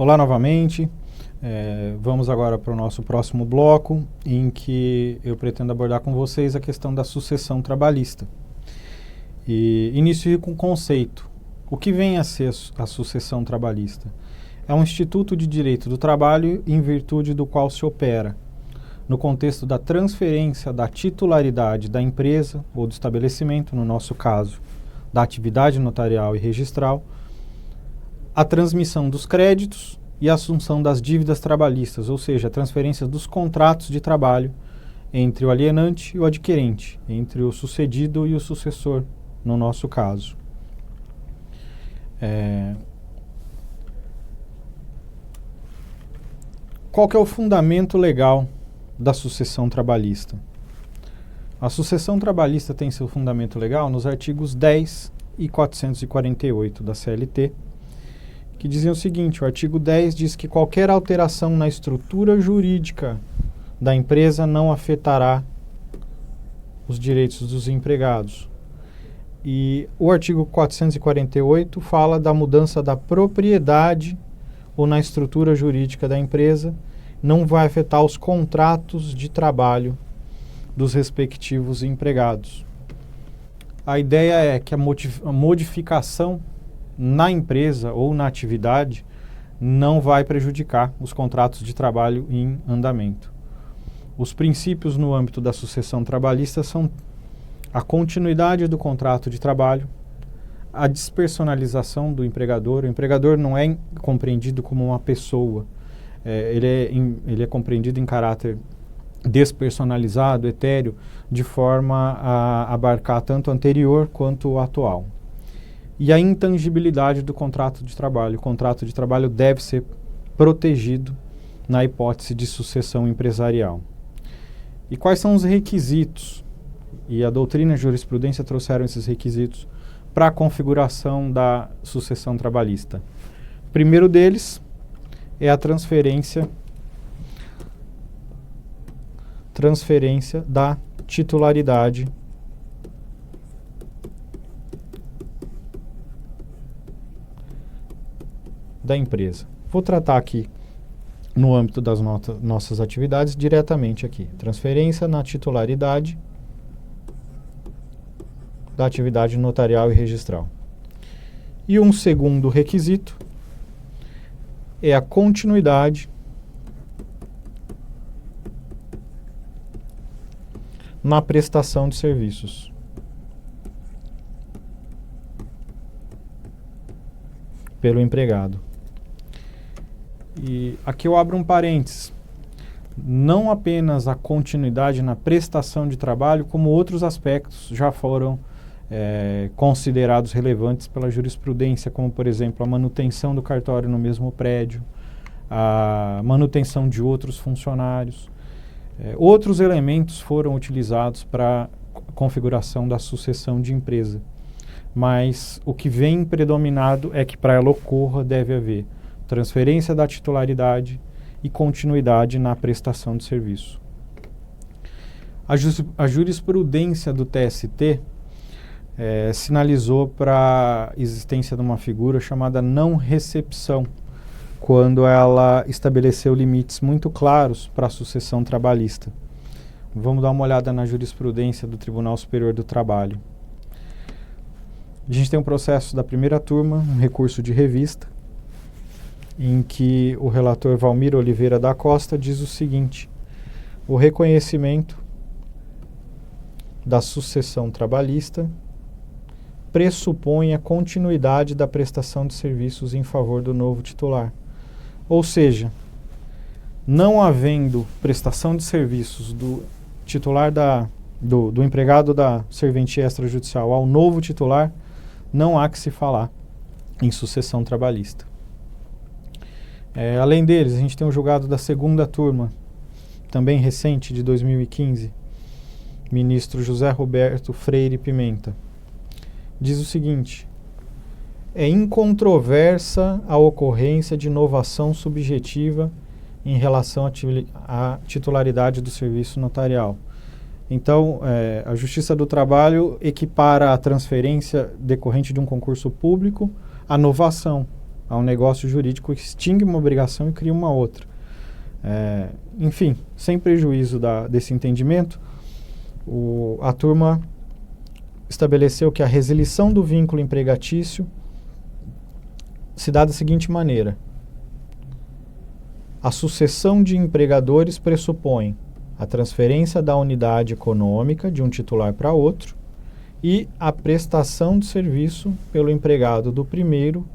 Olá novamente, vamos agora para o nosso próximo bloco, em que eu pretendo abordar com vocês a questão da sucessão trabalhista. E inicio com o conceito. O que vem a ser a sucessão trabalhista? É um instituto de direito do trabalho em virtude do qual se opera, no contexto da transferência da titularidade da empresa ou do estabelecimento, no nosso caso, da atividade notarial e registral, a transmissão dos créditos e a assunção das dívidas trabalhistas, ou seja, a transferência dos contratos de trabalho entre o alienante e o adquirente, entre o sucedido e o sucessor, no nosso caso. Qual que é o fundamento legal da sucessão trabalhista? A sucessão trabalhista tem seu fundamento legal nos artigos 10 e 448 da CLT, que dizem o seguinte: o artigo 10 diz que qualquer alteração na estrutura jurídica da empresa não afetará os direitos dos empregados. E o artigo 448 fala da mudança da propriedade ou na estrutura jurídica da empresa, não vai afetar os contratos de trabalho dos respectivos empregados. A ideia é que a modificação na empresa ou na atividade não vai prejudicar os contratos de trabalho em andamento. Os princípios no âmbito da sucessão trabalhista são a continuidade do contrato de trabalho, a despersonalização do empregador. O empregador não é compreendido como uma pessoa, ele é compreendido em caráter despersonalizado, etéreo, de forma a abarcar tanto o anterior quanto o atual. E a intangibilidade do contrato de trabalho. O contrato de trabalho deve ser protegido na hipótese de sucessão empresarial. E quais são os requisitos? E a doutrina e a jurisprudência trouxeram esses requisitos para a configuração da sucessão trabalhista. O primeiro deles é a transferência da titularidade da empresa. Vou tratar aqui no âmbito das nossas atividades diretamente aqui. Transferência na titularidade da atividade notarial e registral. E um segundo requisito é a continuidade na prestação de serviços. Pelo empregado. E aqui eu abro um parênteses. Não apenas a continuidade na prestação de trabalho, como outros aspectos já foram considerados relevantes pela jurisprudência, como, por exemplo, a manutenção do cartório no mesmo prédio, a manutenção de outros funcionários. Outros elementos foram utilizados para a configuração da sucessão de empresa. Mas o que vem predominado é que para ela ocorra deve haver transferência da titularidade e continuidade na prestação de serviço. A jurisprudência do TST sinalizou para a existência de uma figura chamada não recepção, quando ela estabeleceu limites muito claros para a sucessão trabalhista. Vamos dar uma olhada na jurisprudência do Tribunal Superior do Trabalho. A gente tem um processo da primeira turma, um recurso de revista, em que o relator Valmir Oliveira da Costa diz o seguinte: o reconhecimento da sucessão trabalhista pressupõe a continuidade da prestação de serviços em favor do novo titular. Ou seja, não havendo prestação de serviços do titular do empregado da serventia extrajudicial ao novo titular, não há que se falar em sucessão trabalhista. Além deles, a gente tem um julgado da segunda turma, também recente, de 2015, ministro José Roberto Freire Pimenta. Diz o seguinte: é incontroversa a ocorrência de inovação subjetiva em relação à titularidade do serviço notarial. Então, a Justiça do Trabalho equipara a transferência decorrente de um concurso público à novação, a um negócio jurídico que extingue uma obrigação e cria uma outra. Enfim, sem prejuízo desse entendimento, a turma estabeleceu que a resilição do vínculo empregatício se dá da seguinte maneira: a sucessão de empregadores pressupõe a transferência da unidade econômica de um titular para outro e a prestação de serviço pelo empregado do primeiro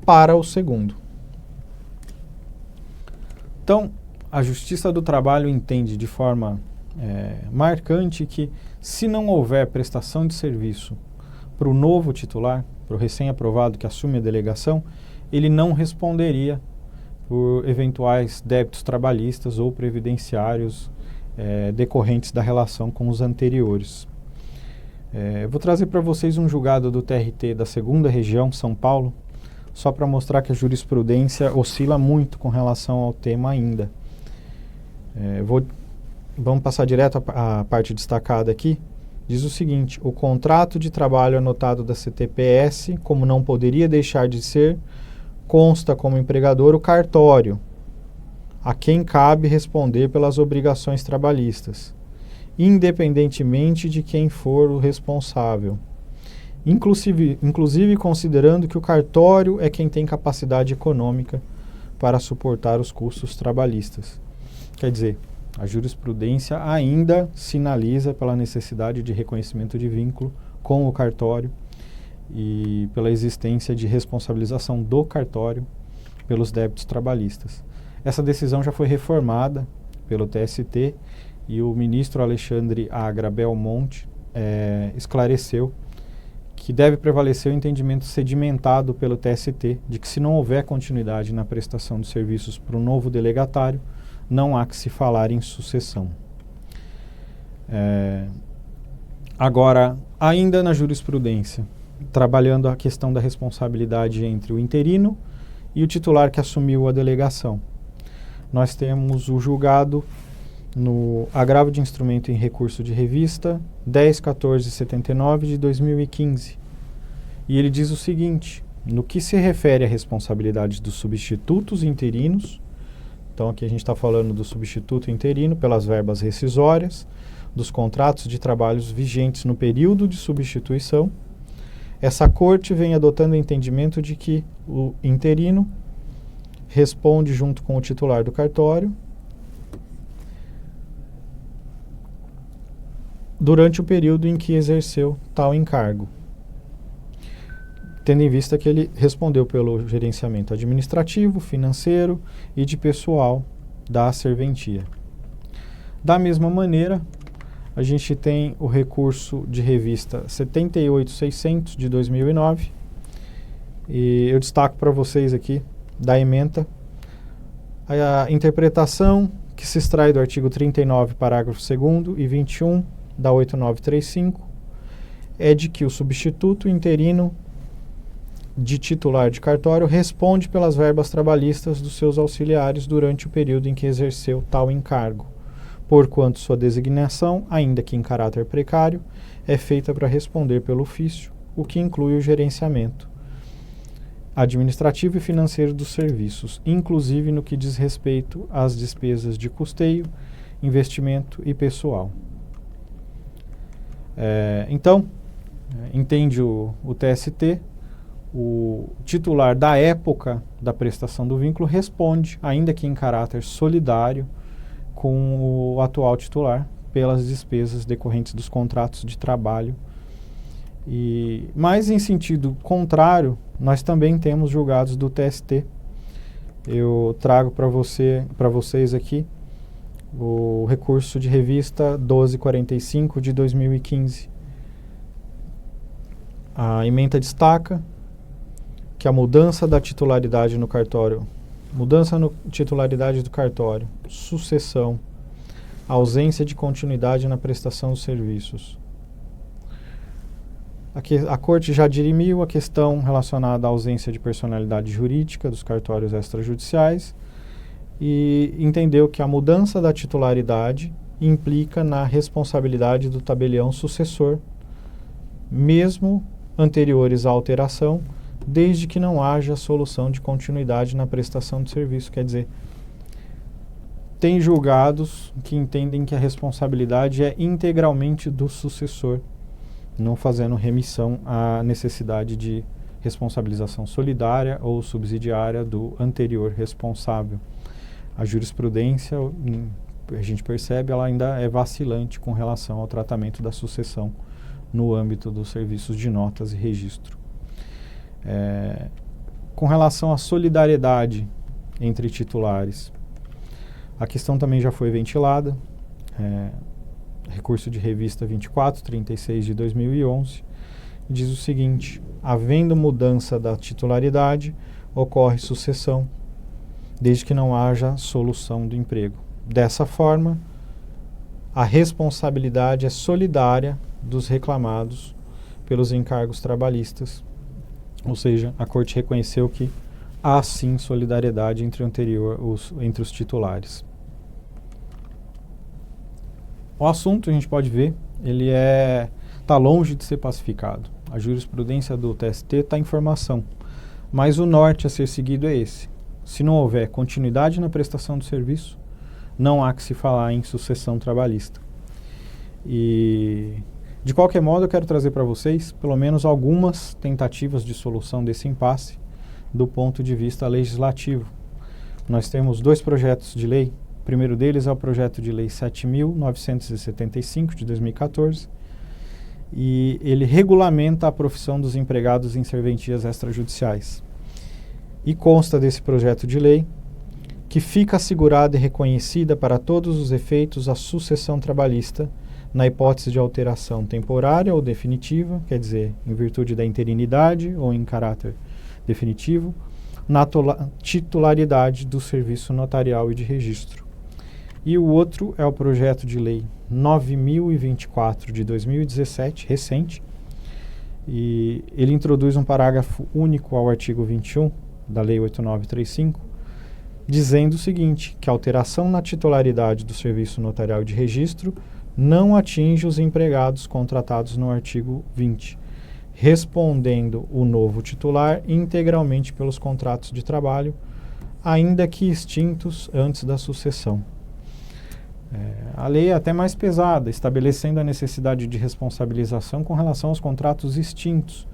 para o segundo. Então, a Justiça do Trabalho entende de forma marcante que, se não houver prestação de serviço para o novo titular, para o recém-aprovado que assume a delegação, ele não responderia por eventuais débitos trabalhistas ou previdenciários decorrentes da relação com os anteriores. Vou trazer para vocês um julgado do TRT da 2ª Região, São Paulo, só para mostrar que a jurisprudência oscila muito com relação ao tema ainda. Vamos passar direto à parte destacada aqui. Diz o seguinte: o contrato de trabalho anotado da CTPS, como não poderia deixar de ser, consta como empregador o cartório, a quem cabe responder pelas obrigações trabalhistas, independentemente de quem for o responsável. Inclusive considerando que o cartório é quem tem capacidade econômica para suportar os custos trabalhistas. Quer dizer, a jurisprudência ainda sinaliza pela necessidade de reconhecimento de vínculo com o cartório e pela existência de responsabilização do cartório pelos débitos trabalhistas. Essa decisão já foi reformada pelo TST e o ministro Alexandre Agra Belmonte esclareceu que deve prevalecer o entendimento sedimentado pelo TST de que, se não houver continuidade na prestação de serviços para o novo delegatário, não há que se falar em sucessão. Agora, ainda na jurisprudência, trabalhando a questão da responsabilidade entre o interino e o titular que assumiu a delegação, nós temos o julgado no agravo de instrumento em recurso de revista 10.1479 de 2015. E ele diz o seguinte: no que se refere à responsabilidade dos substitutos interinos, então aqui a gente está falando do substituto interino pelas verbas rescisórias, dos contratos de trabalhos vigentes no período de substituição, essa corte vem adotando o entendimento de que o interino responde junto com o titular do cartório durante o período em que exerceu tal encargo, tendo em vista que ele respondeu pelo gerenciamento administrativo, financeiro e de pessoal da serventia. Da mesma maneira, a gente tem o recurso de revista 78.600 de 2009, e eu destaco para vocês aqui da ementa a interpretação que se extrai do artigo 39, parágrafo 2º e 21 da 8935, é de que o substituto interino de titular de cartório responde pelas verbas trabalhistas dos seus auxiliares durante o período em que exerceu tal encargo, porquanto sua designação, ainda que em caráter precário, é feita para responder pelo ofício, o que inclui o gerenciamento administrativo e financeiro dos serviços, inclusive no que diz respeito às despesas de custeio, investimento e pessoal. Então, entende o TST, o titular da época da prestação do vínculo responde, ainda que em caráter solidário, com o atual titular pelas despesas decorrentes dos contratos de trabalho. Mas em sentido contrário, nós também temos julgados do TST. Eu trago para vocês aqui o recurso de revista 1245 de 2015. A ementa destaca que a mudança da titularidade no cartório, titularidade do cartório, sucessão, ausência de continuidade na prestação dos serviços. A Corte já dirimiu a questão relacionada à ausência de personalidade jurídica dos cartórios extrajudiciais e entendeu que a mudança da titularidade implica na responsabilidade do tabelião sucessor, mesmo anteriores à alteração, desde que não haja solução de continuidade na prestação de serviço. Quer dizer, tem julgados que entendem que a responsabilidade é integralmente do sucessor, não fazendo remissão à necessidade de responsabilização solidária ou subsidiária do anterior responsável. A jurisprudência, a gente percebe, ela ainda é vacilante com relação ao tratamento da sucessão no âmbito dos serviços de notas e registro. Com relação à solidariedade entre titulares, a questão também já foi ventilada, recurso de revista 2436 de 2011, diz o seguinte: havendo mudança da titularidade, ocorre sucessão, desde que não haja solução do emprego. Dessa forma, a responsabilidade é solidária dos reclamados pelos encargos trabalhistas, ou seja, a Corte reconheceu que há sim solidariedade entre os titulares. O assunto, a gente pode ver, ele está longe de ser pacificado. A jurisprudência do TST está em formação, mas o norte a ser seguido é esse. Se não houver continuidade na prestação do serviço, não há que se falar em sucessão trabalhista. E, de qualquer modo, eu quero trazer para vocês pelo menos algumas tentativas de solução desse impasse do ponto de vista legislativo. Nós temos 2 projetos de lei. O primeiro deles é o projeto de lei 7.975 de 2014, e ele regulamenta a profissão dos empregados em serventias extrajudiciais. E consta desse projeto de lei que fica assegurada e reconhecida para todos os efeitos a sucessão trabalhista na hipótese de alteração temporária ou definitiva, quer dizer, em virtude da interinidade ou em caráter definitivo, na titularidade do serviço notarial e de registro. E o outro é o projeto de lei 9.024 de 2017, recente, e ele introduz um parágrafo único ao artigo 21 da Lei 8935, dizendo o seguinte, que a alteração na titularidade do serviço notarial e de registro não atinge os empregados contratados no artigo 20, respondendo o novo titular integralmente pelos contratos de trabalho, ainda que extintos antes da sucessão. A lei é até mais pesada, estabelecendo a necessidade de responsabilização com relação aos contratos extintos.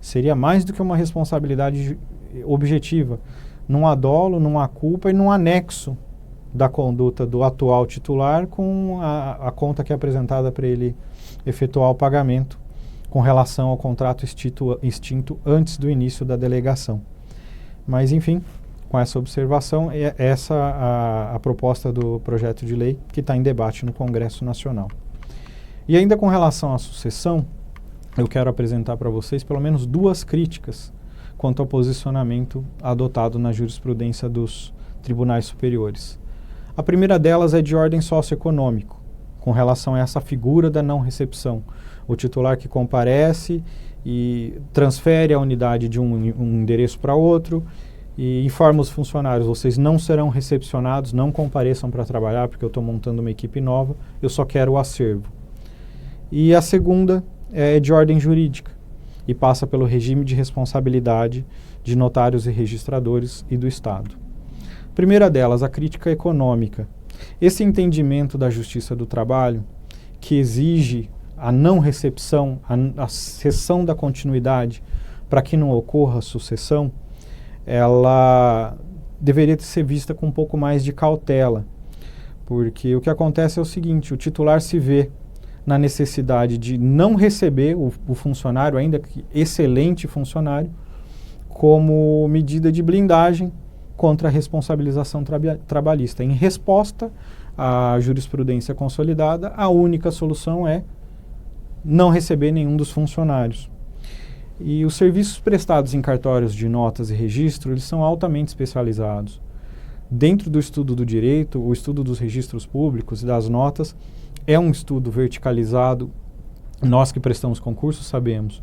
Seria mais do que uma responsabilidade objetiva. Não há dolo, não há culpa e não há nexo da conduta do atual titular com a conta que é apresentada para ele efetuar o pagamento com relação ao contrato extinto antes do início da delegação. Mas, enfim, com essa observação, é essa a proposta do projeto de lei que está em debate no Congresso Nacional. E ainda com relação à sucessão, eu quero apresentar para vocês pelo menos 2 críticas quanto ao posicionamento adotado na jurisprudência dos tribunais superiores. A primeira delas é de ordem socioeconômico, com relação a essa figura da não recepção. O titular que comparece e transfere a unidade de um endereço para outro e informa os funcionários: vocês não serão recepcionados, não compareçam para trabalhar porque eu estou montando uma equipe nova, eu só quero o acervo. E a segunda é de ordem jurídica e passa pelo regime de responsabilidade de notários e registradores e do Estado. Primeira delas, a crítica econômica. Esse entendimento da Justiça do Trabalho, que exige a não recepção, a cessão da continuidade para que não ocorra sucessão, ela deveria ser vista com um pouco mais de cautela, porque o que acontece é o seguinte: o titular se vê na necessidade de não receber o funcionário, ainda que excelente funcionário, como medida de blindagem contra a responsabilização trabalhista. Em resposta à jurisprudência consolidada, a única solução é não receber nenhum dos funcionários. E os serviços prestados em cartórios de notas e registro, eles são altamente especializados. Dentro do estudo do direito, o estudo dos registros públicos e das notas é um estudo verticalizado. Nós que prestamos concursos sabemos.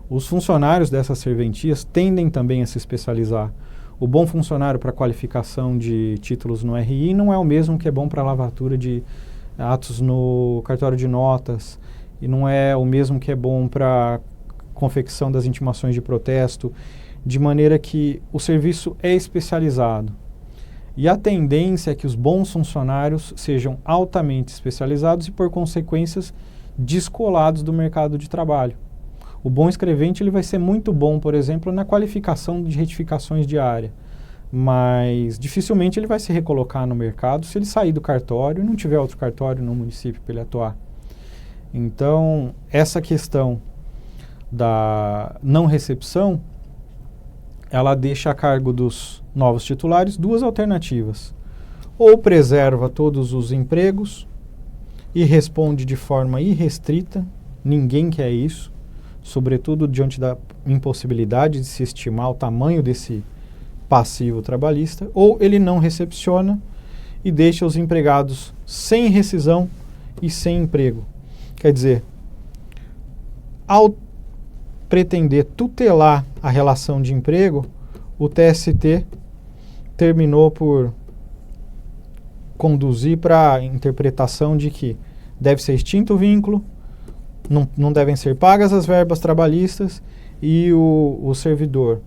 Os funcionários dessas serventias tendem também a se especializar. O bom funcionário para qualificação de títulos no RI não é o mesmo que é bom para lavatura de atos no cartório de notas, e não é o mesmo que é bom para confecção das intimações de protesto. de maneira que o serviço é especializado. E a tendência é que os bons funcionários sejam altamente especializados e, por consequências, descolados do mercado de trabalho. O bom escrevente ele vai ser muito bom, por exemplo, na qualificação de retificações de área, mas dificilmente ele vai se recolocar no mercado se ele sair do cartório e não tiver outro cartório no município para ele atuar. Então, essa questão da não recepção, ela deixa a cargo dos novos titulares duas alternativas. Ou preserva todos os empregos e responde de forma irrestrita, ninguém quer isso, sobretudo diante da impossibilidade de se estimar o tamanho desse passivo trabalhista, ou ele não recepciona e deixa os empregados sem rescisão e sem emprego. Quer dizer, ao pretender tutelar a relação de emprego, o TST terminou por conduzir para a interpretação de que deve ser extinto o vínculo, não devem ser pagas as verbas trabalhistas e o servidor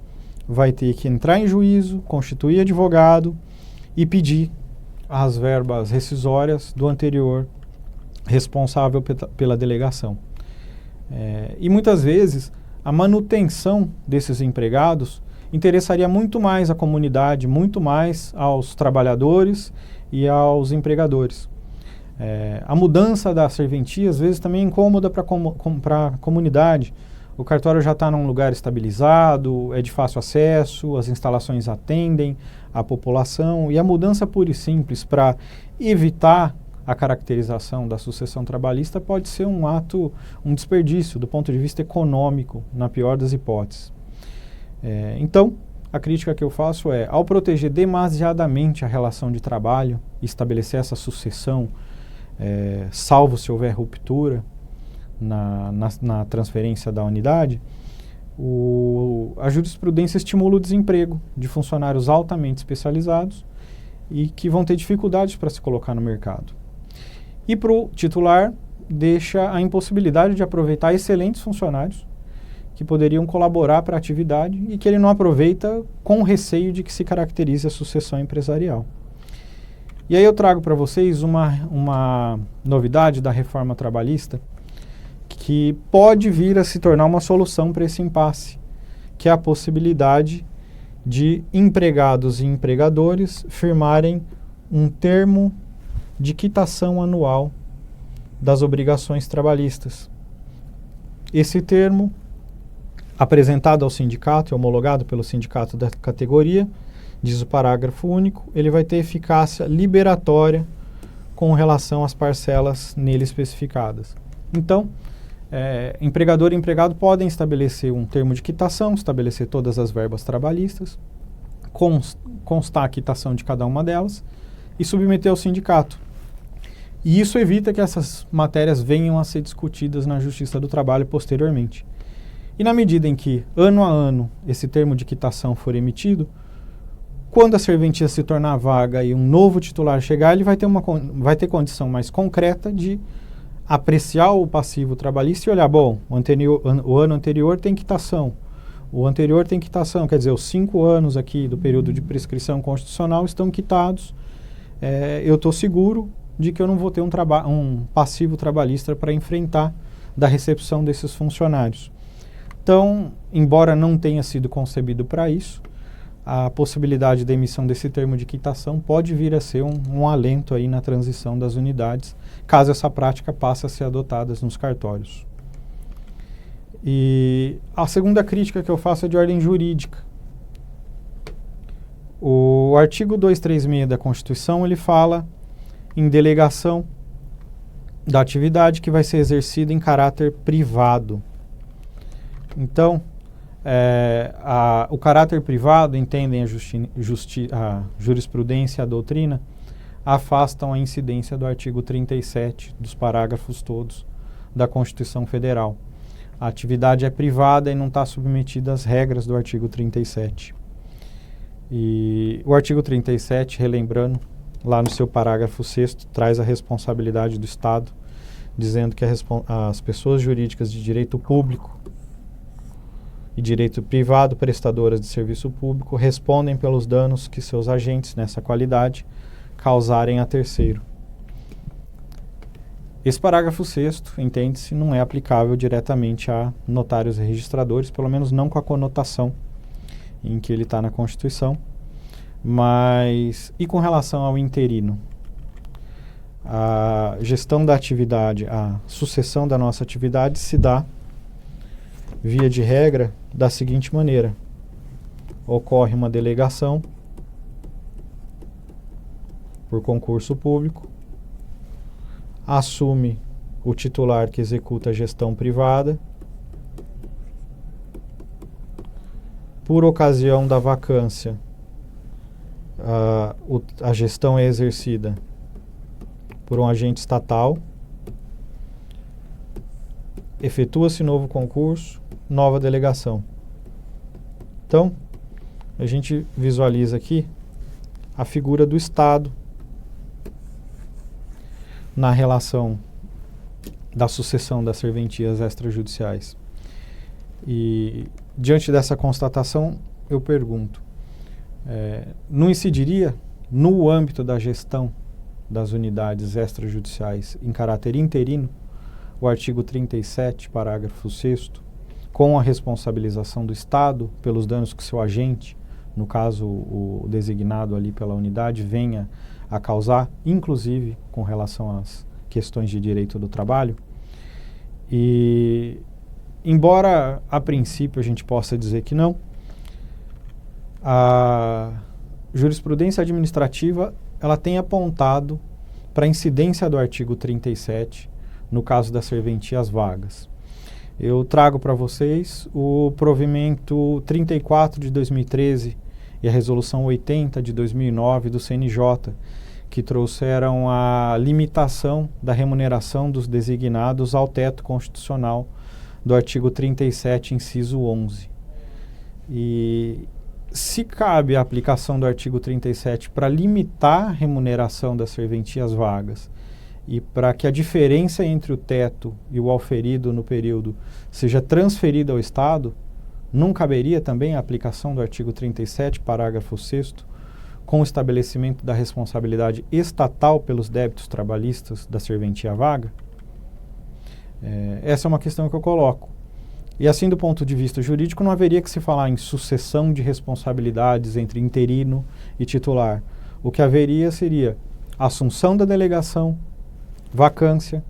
vai ter que entrar em juízo, constituir advogado e pedir as verbas rescisórias do anterior responsável pela delegação. E muitas vezes a manutenção desses empregados interessaria muito mais a comunidade, muito mais aos trabalhadores e aos empregadores. A mudança da serventia às vezes também é incômoda para a comunidade. O cartório já está num lugar estabilizado, é de fácil acesso, as instalações atendem a população, e a mudança pura e simples para evitar a caracterização da sucessão trabalhista pode ser um desperdício do ponto de vista econômico, na pior das hipóteses. Então, a crítica que eu faço é, ao proteger demasiadamente a relação de trabalho, estabelecer essa sucessão, salvo se houver ruptura na transferência da unidade, a jurisprudência estimula o desemprego de funcionários altamente especializados e que vão ter dificuldades para se colocar no mercado. E para o titular, deixa a impossibilidade de aproveitar excelentes funcionários que poderiam colaborar para a atividade e que ele não aproveita com receio de que se caracterize a sucessão empresarial. E aí eu trago para vocês uma novidade da reforma trabalhista que pode vir a se tornar uma solução para esse impasse, que é a possibilidade de empregados e empregadores firmarem um termo de quitação anual das obrigações trabalhistas. Esse termo, apresentado ao sindicato e homologado pelo sindicato da categoria, diz o parágrafo único, ele vai ter eficácia liberatória com relação às parcelas nele especificadas. Então, empregador e empregado podem estabelecer um termo de quitação, estabelecer todas as verbas trabalhistas, constar a quitação de cada uma delas e submeter ao sindicato. E isso evita que essas matérias venham a ser discutidas na Justiça do Trabalho posteriormente. E na medida em que, ano a ano, esse termo de quitação for emitido, quando a serventia se tornar vaga e um novo titular chegar, ele vai ter condição mais concreta de apreciar o passivo trabalhista e olhar, bom, o ano anterior tem quitação, o anterior tem quitação, quer dizer, os 5 anos aqui do período de prescrição constitucional estão quitados, eu estou seguro de que eu não vou ter um passivo trabalhista para enfrentar da recepção desses funcionários. Então, embora não tenha sido concebido para isso, a possibilidade da emissão desse termo de quitação pode vir a ser um alento aí na transição das unidades, caso essa prática passe a ser adotada nos cartórios. E a segunda crítica que eu faço é de ordem jurídica. O artigo 236 da Constituição, ele fala em delegação da atividade que vai ser exercida em caráter privado. Então, o caráter privado, entendem a jurisprudência e a doutrina, afastam a incidência do artigo 37, dos parágrafos todos da Constituição Federal. A atividade é privada e não está submetida às regras do artigo 37. E o artigo 37, relembrando, lá no seu parágrafo 6º, traz a responsabilidade do Estado, dizendo que as pessoas jurídicas de direito público e direito privado prestadoras de serviço público respondem pelos danos que seus agentes, nessa qualidade, causarem a terceiro. Esse parágrafo 6º, entende-se, não é aplicável diretamente a notários e registradores, pelo menos não com a conotação em que ele está na Constituição. Mas, e com relação ao interino? A gestão da atividade, a sucessão da nossa atividade se dá, via de regra, da seguinte maneira. Ocorre uma delegação por concurso público, assume o titular que executa a gestão privada, por ocasião da vacância, a gestão é exercida por um agente estatal, efetua-se novo concurso, nova delegação. Então, a gente visualiza aqui a figura do Estado na relação da sucessão das serventias extrajudiciais. E, diante dessa constatação, eu pergunto, não incidiria no âmbito da gestão das unidades extrajudiciais em caráter interino o artigo 37, parágrafo 6º, com a responsabilização do Estado pelos danos que seu agente, no caso o designado ali pela unidade, venha a causar, inclusive com relação às questões de direito do trabalho? E, embora a princípio a gente possa dizer que não, a jurisprudência administrativa ela tem apontado para a incidência do artigo 37 no caso das serventias vagas. Eu trago para vocês o provimento 34 de 2013 e a resolução 80 de 2009 do CNJ, que trouxeram a limitação da remuneração dos designados ao teto constitucional do artigo 37, inciso 11. E se cabe a aplicação do artigo 37 para limitar a remuneração das serventias vagas e para que a diferença entre o teto e o auferido no período seja transferida ao Estado, não caberia também a aplicação do artigo 37, parágrafo 6º, com o estabelecimento da responsabilidade estatal pelos débitos trabalhistas da serventia vaga? Essa é uma questão que eu coloco. E assim, do ponto de vista jurídico, não haveria que se falar em sucessão de responsabilidades entre interino e titular. O que haveria seria assunção da delegação, vacância,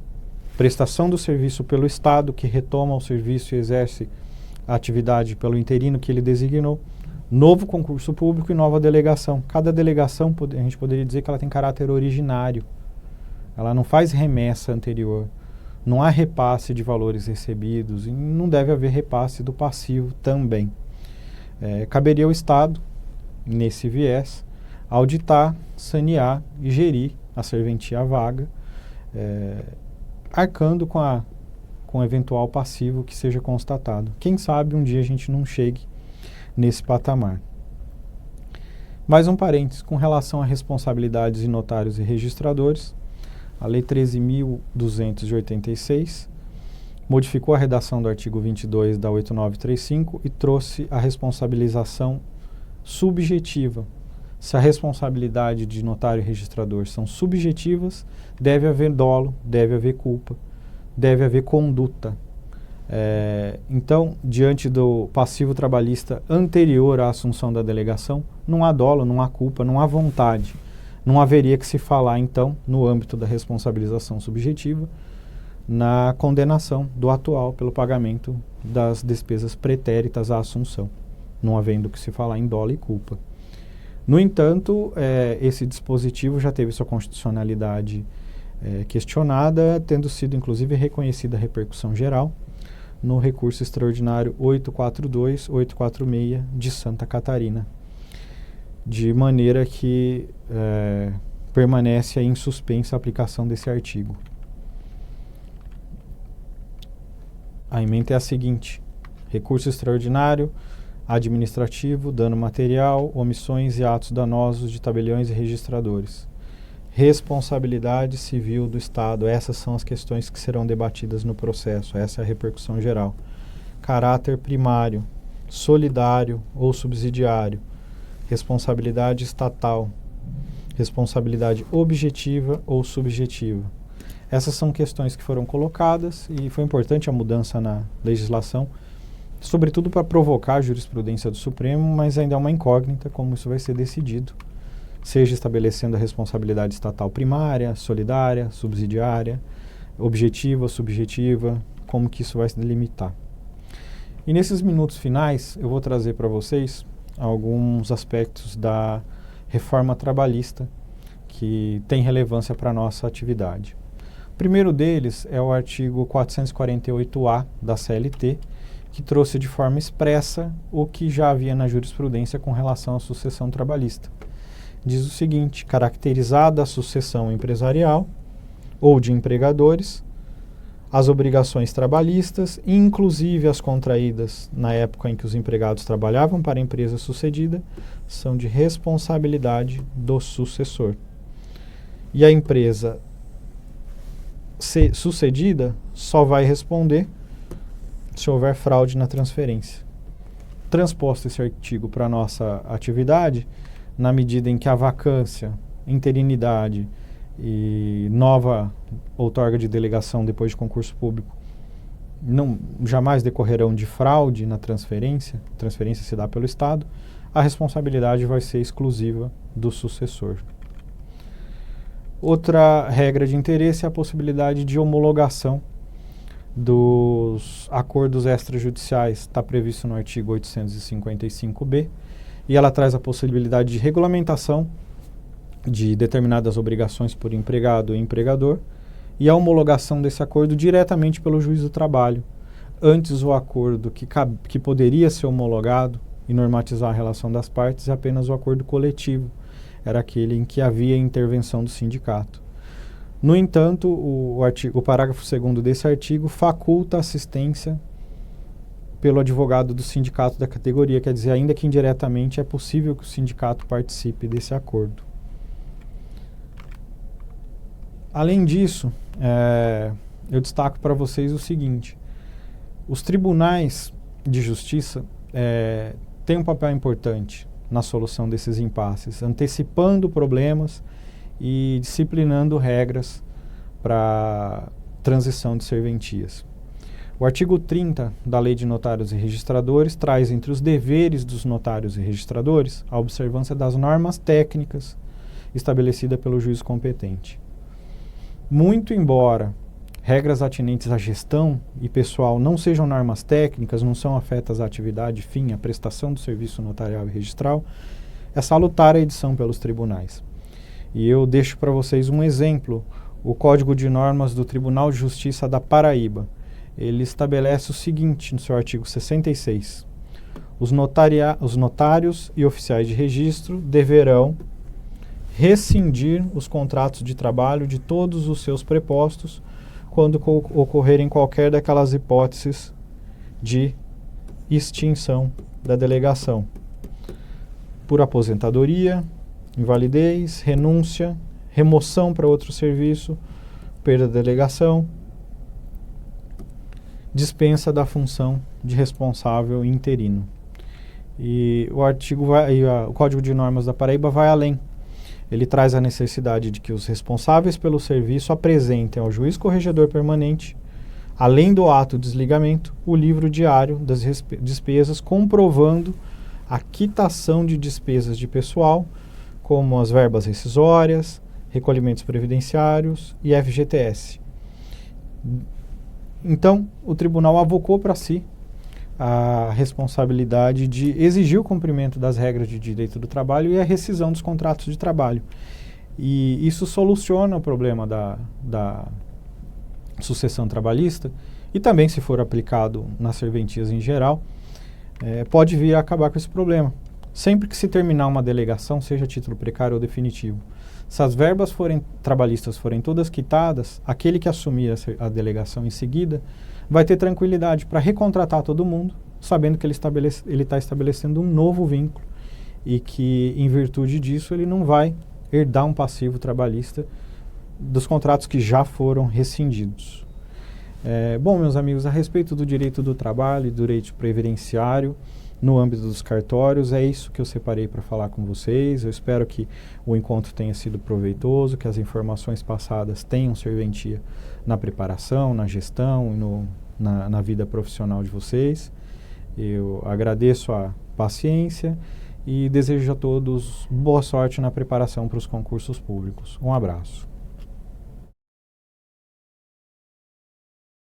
prestação do serviço pelo Estado, que retoma o serviço e exerce a atividade pelo interino que ele designou, novo concurso público e nova delegação. Cada delegação, a gente poderia dizer que ela tem caráter originário. Ela não faz remessa anterior. Não há repasse de valores recebidos e não deve haver repasse do passivo também. Caberia ao Estado, nesse viés, auditar, sanear e gerir a serventia vaga, arcando com eventual passivo que seja constatado. Quem sabe um dia a gente não chegue nesse patamar. Mais um parênteses, com relação a responsabilidades de notários e registradores, a Lei 13.286 modificou a redação do artigo 22 da 8935 e trouxe a responsabilização subjetiva. Se a responsabilidade de notário e registrador são subjetivas, deve haver dolo, deve haver culpa, deve haver conduta. Então, diante do passivo trabalhista anterior à assunção da delegação, não há dolo, não há culpa, não há vontade. Não haveria que se falar, então, no âmbito da responsabilização subjetiva, na condenação do atual pelo pagamento das despesas pretéritas à assunção, não havendo que se falar em dolo e culpa. No entanto, esse dispositivo já teve sua constitucionalidade questionada, tendo sido, inclusive, reconhecida a repercussão geral no recurso extraordinário 842-846 de Santa Catarina, de maneira que permanece em suspensa a aplicação desse artigo. A ementa é a seguinte: recurso extraordinário, administrativo, dano material, omissões e atos danosos de tabeliões e registradores. Responsabilidade civil do Estado, essas são as questões que serão debatidas no processo, essa é a repercussão geral. Caráter primário, solidário ou subsidiário, responsabilidade estatal, responsabilidade objetiva ou subjetiva. Essas são questões que foram colocadas e foi importante a mudança na legislação, sobretudo para provocar a jurisprudência do Supremo, mas ainda é uma incógnita como isso vai ser decidido, seja estabelecendo a responsabilidade estatal primária, solidária, subsidiária, objetiva, subjetiva, como que isso vai se delimitar. E nesses minutos finais eu vou trazer para vocês alguns aspectos da reforma trabalhista que tem relevância para a nossa atividade. O primeiro deles é o artigo 448-A da CLT, que trouxe de forma expressa o que já havia na jurisprudência com relação à sucessão trabalhista. Diz o seguinte: caracterizada a sucessão empresarial ou de empregadores, as obrigações trabalhistas, inclusive as contraídas na época em que os empregados trabalhavam para a empresa sucedida, são de responsabilidade do sucessor. E a empresa sucedida só vai responder se houver fraude na transferência. Transposto esse artigo para a nossa atividade, na medida em que a vacância, interinidade e nova outorga de delegação depois de concurso público jamais decorrerão de fraude na transferência se dá pelo Estado, a responsabilidade vai ser exclusiva do sucessor. Outra regra de interesse é a possibilidade de homologação dos acordos extrajudiciais, está previsto no artigo 855b, e ela traz a possibilidade de regulamentação de determinadas obrigações por empregado e empregador e a homologação desse acordo diretamente pelo juiz do trabalho. Antes, o acordo que poderia ser homologado e normatizar a relação das partes é apenas o acordo coletivo, era aquele em que havia intervenção do sindicato. No entanto, o parágrafo 2º desse artigo faculta assistência pelo advogado do sindicato da categoria, quer dizer, ainda que indiretamente é possível que o sindicato participe desse acordo. Além disso, eu destaco para vocês o seguinte: os tribunais de justiça têm um papel importante na solução desses impasses, antecipando problemas e disciplinando regras para transição de serventias. O artigo 30 da Lei de Notários e Registradores traz entre os deveres dos notários e registradores a observância das normas técnicas estabelecidas pelo juiz competente. Muito embora regras atinentes à gestão e pessoal não sejam normas técnicas, não são afetas à atividade fim, à prestação do serviço notarial e registral, é salutar a edição pelos tribunais. E eu deixo para vocês um exemplo, o Código de Normas do Tribunal de Justiça da Paraíba. Ele estabelece o seguinte no seu artigo 66. Os notários e oficiais de registro deverão rescindir os contratos de trabalho de todos os seus prepostos quando ocorrerem qualquer daquelas hipóteses de extinção da delegação, por aposentadoria, invalidez, renúncia, remoção para outro serviço, perda da delegação, dispensa da função de responsável interino. E o Código de Normas da Paraíba vai além. Ele traz a necessidade de que os responsáveis pelo serviço apresentem ao juiz corregedor permanente, além do ato de desligamento, o livro diário das despesas, comprovando a quitação de despesas de pessoal, como as verbas rescisórias, recolhimentos previdenciários e FGTS. Então, o tribunal avocou para si a responsabilidade de exigir o cumprimento das regras de direito do trabalho e a rescisão dos contratos de trabalho. E isso soluciona o problema da sucessão trabalhista e também, se for aplicado nas serventias em geral, pode vir a acabar com esse problema. Sempre que se terminar uma delegação, seja a título precário ou definitivo, se as verbas trabalhistas forem todas quitadas, aquele que assumir a delegação em seguida vai ter tranquilidade para recontratar todo mundo, sabendo que ele está estabelecendo um novo vínculo e que, em virtude disso, ele não vai herdar um passivo trabalhista dos contratos que já foram rescindidos. Bom, meus amigos, a respeito do direito do trabalho e do direito previdenciário, no âmbito dos cartórios. É isso que eu separei para falar com vocês. Eu espero que o encontro tenha sido proveitoso, que as informações passadas tenham serventia na preparação, na gestão e na vida profissional de vocês. Eu agradeço a paciência e desejo a todos boa sorte na preparação para os concursos públicos. Um abraço.